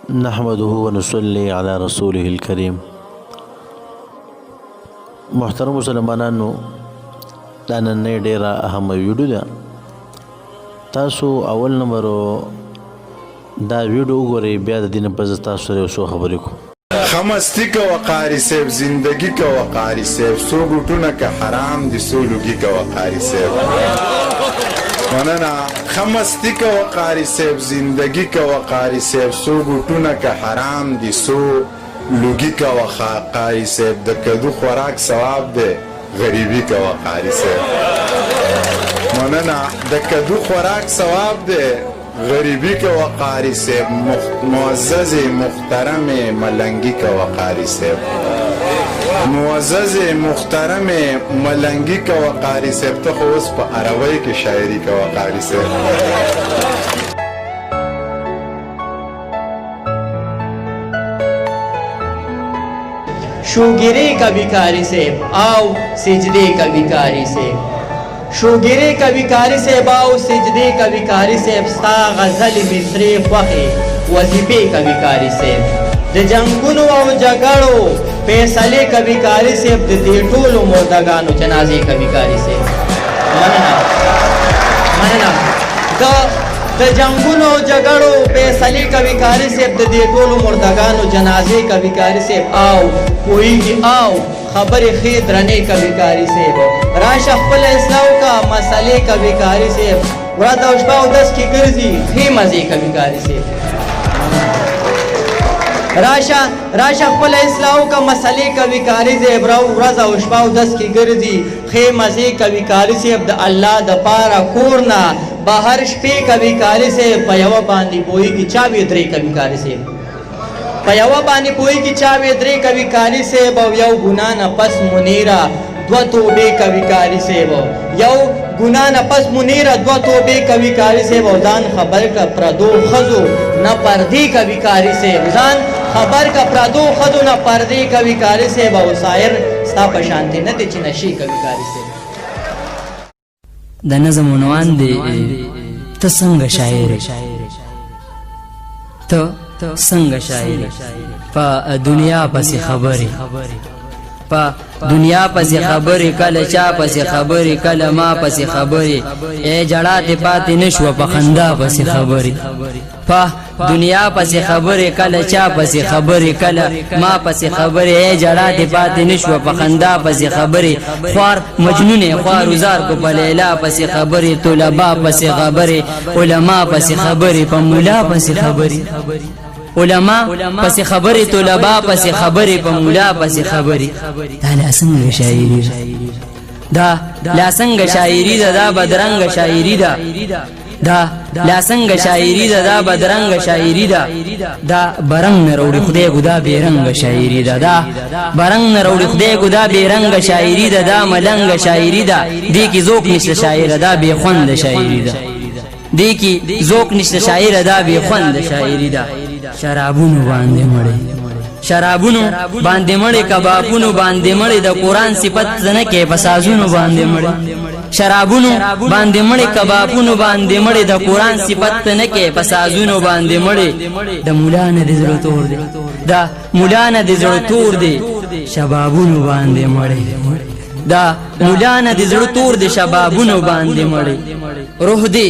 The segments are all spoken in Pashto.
نحمده ونصلي على رسوله الكريم. محترم مسلمانانو، دا نن ډیره اهم ویډیو ده. تاسو اول نمبر دا ویډیو وګورئ، بیا د دې نه پس تاسو سره یو څو خبرې کوم. خمستی کا وقاری سیب، زندگی کا وقاری سیب، سو گوٹونا کا حرام دی، سو لوگی کا وقاری سیب. مننا خمستی کا وقاری سیب، زندگی کا وقاری سیب، سو گوٹونا کا حرام دی، سو لوگی کا وقاری سیب. د کدو خوراک ثواب دے، غریبی کا وقاری سیب. مننا د کدو خوراک ثواب دے، غریبی کا وقاری سیب. معزز محترم ملنگی کا وقاری سیب، معزز محترم ملنگی کا وقاری سیب. تو خوص پا عربی کی شاعری کا وقاری سیب. شوگرے کا بیکاری سیب، آؤ سجدے کا بیکاری سیب. شوگرے کا بیکاری سیب، آؤ سجدے کا بیکاری سیب. ستا غزل مصری خوخی وظیفے کا بیکاری سیب. د جنگونو او جګړو فیصلے کا بیکاری سیب. د دې ټولو مردگانو جنازے کا بیکاری سیب. مننه د جنگونو او جګړو فیصلے کا بیکاری سیب. د دې ټولو مردگانو جنازے کا بیکاری سیب. آو کوئی آو خبر خید رنے کا بیکاری سیب. راش خپل اسلام کا مسئلے کا بیکاری سیب. ورځ او شپه او دس کی ګرځي خې مزے کا بیکاری سیب. راشه خپل اسلام کا مسئلے کا بیکاری سیب. ورځ او شپه او دس کی ګرځي خې مزے کا بیکاری سیب. د الله د پارا کورنا بهر شپې کا بیکاری سیب. په یوه باندې پوي کی چاوي درې کا بیکاری سیب. په یوه باندې پوي کی چاوي درې کا بیکاری سیب. او یو ګنا نه پس منیرا دو توبې کا بیکاری سیب. یو ګنا نه پس منیرا دو توبې کا بیکاری سیب. او ځان خبر کا پردو خزو نه پردی کا بیکاری سیب. ځان خبر کا پردو خزو نه پردی کا بیکاری سیب. او سایر ستا په شانتي نه دي چې نشي کا بیکاری سیب. د نظم عنوان دی ته څنګه شاعر، ته څنګه شاعر. په دنیا پسې خبرې، په دنیا پسې خبرې، کله چا پسې خبرې، کله ما پسې خبرې. ای جړا ته پاتې نشوه په خندا پسې خبرې. په دنیا پسې خبرې، کله چا پسې خبرې، کله ما پسې خبرې. ای جړا ته پاتې نشوه په خندا پسې خبرې. خوار مجنون خوار وزار کو په لیلا پسې خبرې. طلبا پسې خبرې، علما پسې خبرې، په مولا پسې خبرې. علما پسې خبرې، طلبا پسې خبرې، په مولا پسې خبرې. دا لا څنګه شاعري ده، دا لا څنګه شاعري ده، دا بدرنګه شاعري ده. دا لا څنګه شاعري ده، دا بدرنګه شاعري ده. دا برنګ نه وروړي خدای ګدا بیرنګه شاعري ده. دا برنګ نه وروړي خدای ګدا بیرنګه شاعري ده. دا ملنګه شاعري ده، دې کې ذوق نشته شاعر، دا بے خوند شاعري ده. دې کې ذوق نشته شاعر، دا بے خوند شاعري ده. شرابونو باندې مړې، شرابونو باندې مړې، کبابونو باندې مړې. د قران صفت نه کې پسازونو باندې مړې. شرابونو باندې مړې، کبابونو باندې مړې. د قران صفت نه کې پسازونو باندې مړې. د مولا نه د زړه تور دی، دا مولا نه د زړه تور دی. شبابونو باندې مړې، دا مولا نه د زړه تور دی. شبابونو باندې مړې. روح دی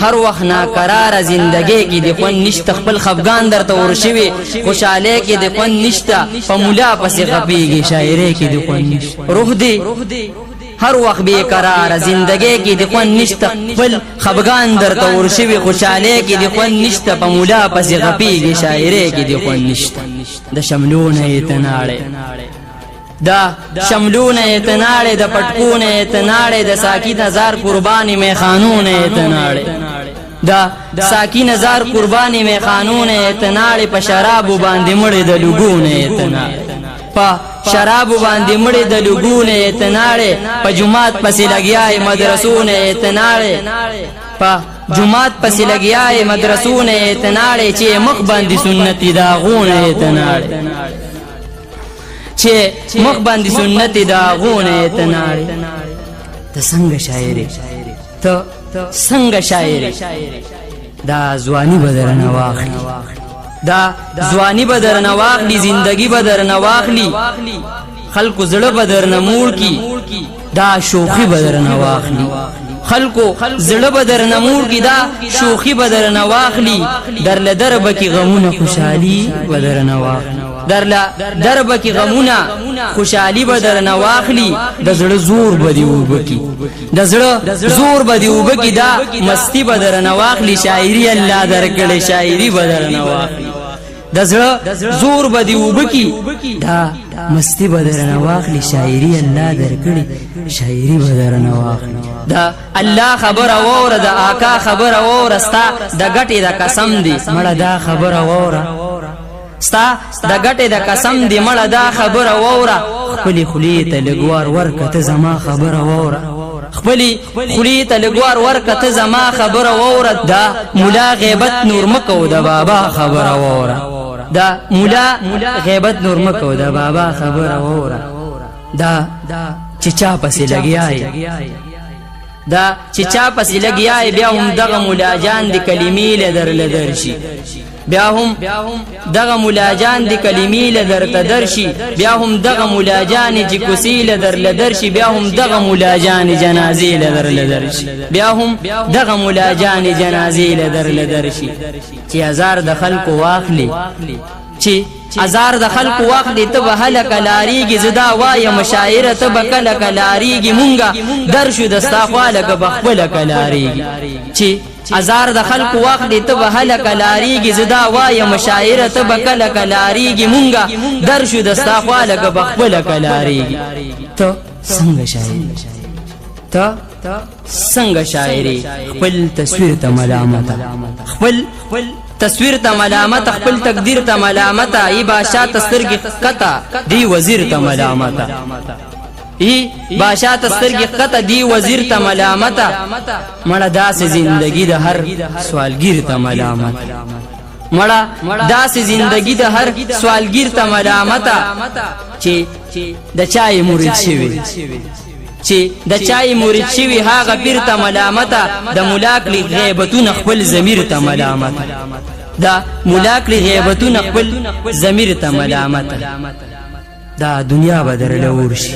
هر وخت ناقرار زندگی کې د خوند نشته. خپل خفګان درته ورشوي، خوشاله کې د خوند نشته. په مولا پسې غپیږي، شاعري کې د خوند نشته. روح دی هر وخت بے قرار زندگی کې د خوند نشته. خپل خفګان درته ورشوي، خوشاله کې د خوند نشته. په مولا پسې غپیږي، شاعري کې د خوند نشته. د شملونه یې تناړې، دا شملونه اتناړې، د پټکونه اتناړې. د ساکین هزار قربانی میخانونه اتناړې، دا ساکین هزار قربانی میخانونه اتناړې. په شرابو باندې مړې د لګونه اتناړې، په شرابو باندې مړې د لګونه اتناړې. په جمعات پسې لګیاي مدرسونه اتناړې، په جمعات پسې لګیاي مدرسونه اتناړې. چې مخ باندې سنتي داغونه اتناړې، چې مخ باندې سنت داغونه تناړي. ته څنګه شاعري، ته څنګه شاعري. دا ځواني بدرنه واخلي، دا ځواني به درنه واخلي زندگی به درنه واخلي خلکو زړه به درنه موړ کی دا شوخي به درنه واخلي خلکو زړه به درنه موړ کی دا شوخي به درنه واخلي درله دربه کې غمونه خوشحالي به درنه واخلي دربه کې غمونه خوشحالي به درنه واخلي د زړه زور به دی وبکی د زړه زور به دی وبکی دا مستی به درنه واخلي شاعري الله درکړي شاعري به درنه واخلي د زړه زور به دی وبکی دا مستی به درنه واخلي شاعري الله درکړي شاعري به درنه واخلي دا الله خبر اوره د آقا خبر اوره ستا د غټي د قسم دی مړه دا خبر اوره ستا د غټي د قسم دی مړه دا خبر اوره خپل خلی ته لګوار ورکته زما خبر اوره خپل خلی ته لګوار ورکته زما خبر اوره دا مولا غیبت نور مکو د بابا خبر اوره دا مولا غیبت نور مکو د بابا خبر اوره دا چې چا پسې لګیای دا چې چا پسې لګیای بیا هم دغه مولا جان دی کلمې لدر درشي بیا هم دغه مولا جان دی کلمې لدر درشي بیا هم دغه مولا جان چې کوسی لدر درشي بیا هم دغه مولا جان جنازې لدر درشي بیا هم دغه مولا جان جنازې لدر درشي چې هزار د خلکو واخلي چې هزار د خلکو واخلي ته به هلک لاریږي زدا وای مشاعره ته به کله کلاریږي مونږه درشو دستا خالق بخبل کلاریږي چې هزار د خلکو واخلي ته به هلک لاریږي زدا وای مشاعره ته به کله کلاریږي مونږه درشو دستا خالق بخبل کلاریږي ته څنګه شاعري ته څنګه شاعري خپل تصویر ته ملامت خپل تصویر ته ملامت خپل تقدیر ته ملامت ای بادشاہ تسترګ قطا دی وزیر ته ملامت ای بادشاہ تسترګ قطا دی وزیر ته ملامت مړه داس زندگی د هر سوالګیر ته ملامت مړه داس زندگی د هر سوالګیر ته ملامت چې د چای مرید شوی چې د چای مرید شوی هغه پیر ته ملامت د ملاک لی غیبتون خپل ضمیر ته ملامت دا ملاک لی غیبتون خپل ضمیر ته ملامت دا دنیا بدر لورشي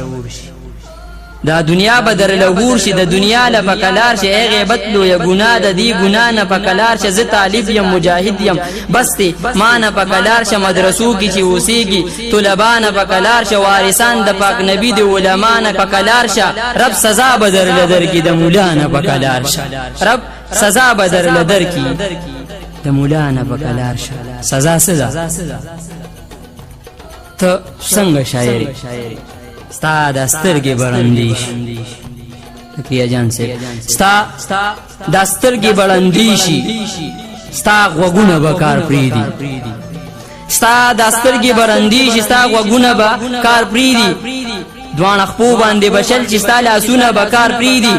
دا دنیا بدر لورشي د دنیا ل پکلار شي ای غیبت لو یا ګنا د دی ګنا نه پکلار شه ز طالب یم مجاهد یم بس ته مان پکلار شه مدرسو کی چې اوسېږي طلبان پکلار شه وارثان د پاک نبی د علما نه پکلار شه رب سزا بدر لدر کی د مولا نه پکلار شه رب سزا بدر لدر کی د مولا نه پکلار شه سزا ته څنګه شاعري ستا د سترګې بلندیش کیا جان سے ستا د سترګې بلندیشي ستا غوګونه بکار پریدي ستا د سترګې بلندیشي ستا غوګونه بکار پریدي دوان خپو باندې بشل چې ستا لاسونه بکار پریدي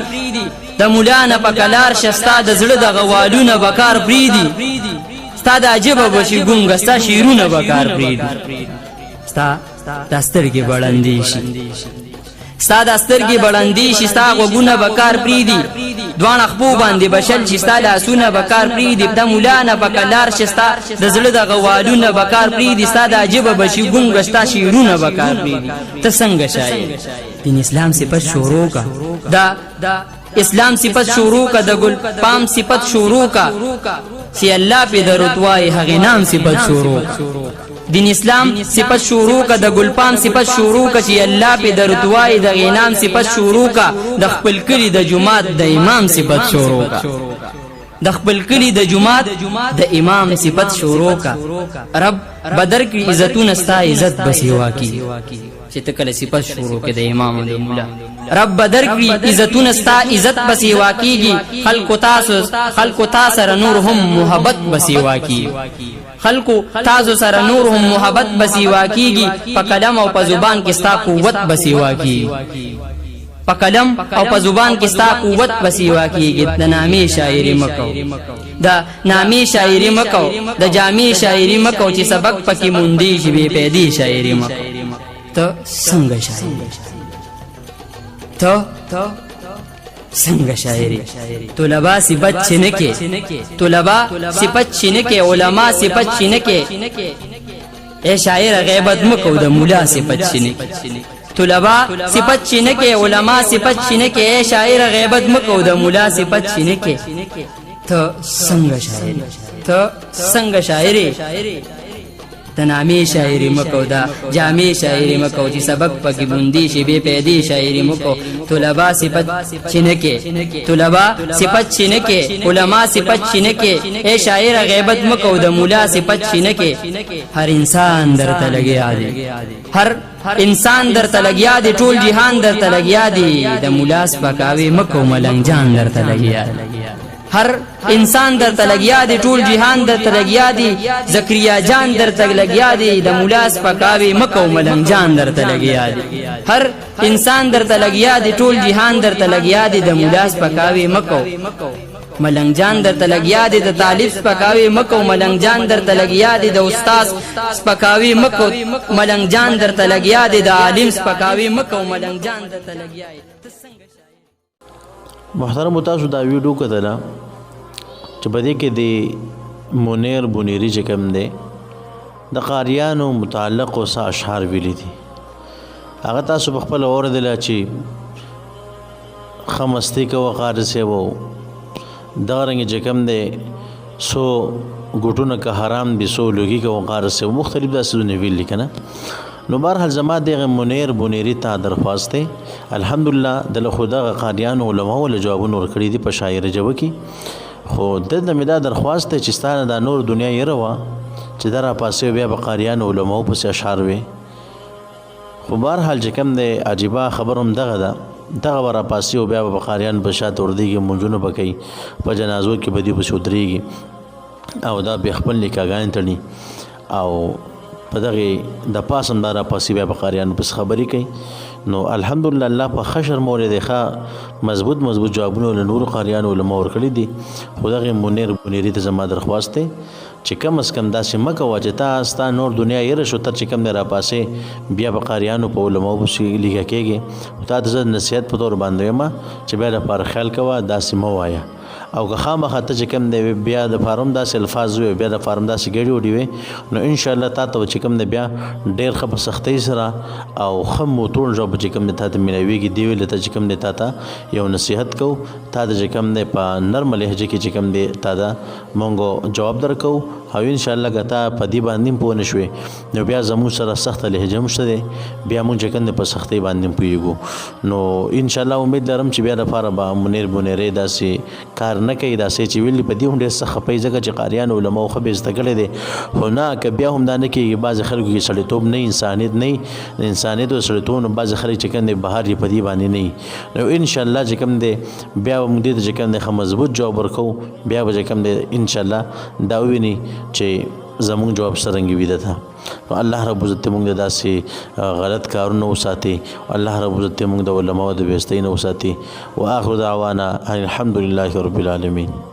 د مولانا پکلار شستا د زړه د غوالونه بکار پریدي ستا د عجب بشي ګونګ ستا شیرونه بکار پریدي ستا دسترګي بلندي شي ستا دسترګي بلندي شي ستا غوګونه بکار پریدي دوان خپو باندې بشل چې ستا لاسونه بکار پریدي د مولانا بکلار شستا د زړه د غوالونه بکار پریدي ستا د عجب بشي ګونګ ستا شیرونه بکار پریدي ته څنګه شاعر دین اسلام صفت شروع کا دا اسلام صفت شروع کا د ګل پام صفت شروع کا سی الله په درتوای هغه نام صفت شروع دین اسلام صفت شروع کا د ګلپام صفت شروع کا چې الله په درتوای د غینام صفت شروع کا د خپل کلی د جمعات د امام صفت شروع کا د خپل کلی د جمعات د امام صفت شروع کا رب بدر کی عزتون استا عزت بسیوا کی چې تکله صفت شروع کې د امام د مولا رب بدر کی عزتون استا عزت بسیوا کیږي خلق تاسو نورهم محبت بسیوا کی خلقو تاسو سره نورهم محبت بسیوا کیږي په کلم او په زبان کې ستا قوت بسیوا کیږي په کلم او په زبان کې ستا قوت بسیوا کیږي د نامي شاعري مکو د نامي شاعري مکو د جامي شاعري مکو چې سبق پکې مونږ دی به پیدي شاعري مکو ته څنګه شاعري ته څنګه شاعري طلبا صفت چینکه طلبا صفت چینکه علما صفت چینکه اے شاعر غیبت مکو د مولا صفت چینکه طلبا صفت چینکه علما صفت چینکه اے شاعر غیبت مکو د مولا صفت چینکه ته څنګه شاعري ته څنګه شاعري تنامی شاعری مکو دا جامی شاعری مکو چې سبق پکې بوندي شي بے پیدي شاعری مکو طلبا صفت چینکه طلبا صفت چینکه علما صفت چینکه اے شاعر غیبت مکو د مولا صفت چینکه هر انسان درته لګیا دی هر انسان درته لګیا دی ټول جهان درته لګیا دی د مولا سپکاوي مکو ملنګ جان درته لګیا دی هر انسان درته لګیا دی ټول جهان درته لګیا دی زکریا جان درته لګیا دی د مولا سپکاوي مکو ملنګ جان درته لګیا دی هر انسان درته لګیا دی ټول جهان درته لګیا دی د مولا سپکاوي مکو ملنګ جان درته لګیا دی د طالب سپکاوي مکو ملنګ جان درته لګیا دی د استاد سپکاوي مکو ملنګ جان درته لګیا دی د عالم سپکاوي مکو ملنګ جان درته لګیا دی. محترم تاسو دا ویډیو کتله چې په دې کې د منیر بنيري چې کوم دی د قاریانو متعلق او اشعار ویلي دي هغه تاسو په خپل اوریدل چې خمستی کو قاری سے وو دا رنګ چې کوم دی سو ګټونه که حرام دي سو لوګي کو قاری سے مختلف داسې ویلي کنه. نو بهرحال زما دغه منیر بنيري ته درخواست دی الحمدلله د خدا قاریان علماء ول جوابونه ورکړي دي په شاعر جواب کې خو د مدا درخواست ته چې ستانه د نور دنیا یې روا چې درا پاسه بیا په قاریان علماء په اشعار وي خو بهرحال چې کوم دی عجيبه خبروم دغه ورا پاسه بیا په قاریان په شات وردیږي منځونه بکې په جنازو کې بدی په شودريږي او دا به خپل نکاحګان تړي او په دغه د پاسم دارا پاسې بیا بقاریان بس خبرې کوي. نو الحمدلله الله په خشر مورید ښه مضبوط جوابونه له نور قاریان علماء ورکړي دي. خدای منیر بنيري ته زما درخواست دی چې کم از کم داسې مکه واجتا ستا نور دنیا یې رشو تر چې کم نه را پاسې بیا بقاریانو په علماء بشي لیکه کېږي تا د نصیحت په تور باندې ما چې بیا د پر خیال کوا داسې مو وایا او که خامخا ته چې کوم دی بیا د فارم داسې الفاظ وي بیا د فارم داسې ګړي وډي وي نو ان شاء الله تا ته چې کوم دی بیا ډېر ښه په سختۍ سره او ښه موتون ژبه چې کوم دی تا ته مینويږي دی ویل ته چې کوم دی تا ته یو نصیحت کو تا د چې کوم دی په نرم لهجه کې چې کوم دی تا دا مونږ جواب درکو او ان شاء الله ګټه په دې باندې پوه نشوي نو بیا زموږ سره سخت لهجه مشته دی بیا مونږ چې کوم دی په سختۍ باندې پوهیږو نو ان شاء الله امید لرم چې بیا د لپاره به منیر بنيري داسې کار نه کوي داسې چې ویلي په دې هم ډېر سخت خپې ځکه چې قاریان علماء خو به زده کړی دی خو نه که بیا هم دا نه کېږي بعضې خلکو کې سړیتوب نه انسانیت نه انسانیت او سړیتوب نو بعضې خلک چې کوم دی بهر یې په دې باندې نه نو ان شاء الله چې کوم دی بیا به موږ دې ته چې کوم دی ښه مضبوط جواب ورکوو بیا به چې کوم دی ان شاء الله دا وویني چې زموږ جواب څرنګه وي ده نو الله رب عزت موږ داسې غلط کارونه وساتي الله رب عزت موږ د علماء د بهشتۍ نه وساتي واخر دعوانا الحمد لله رب العالمين.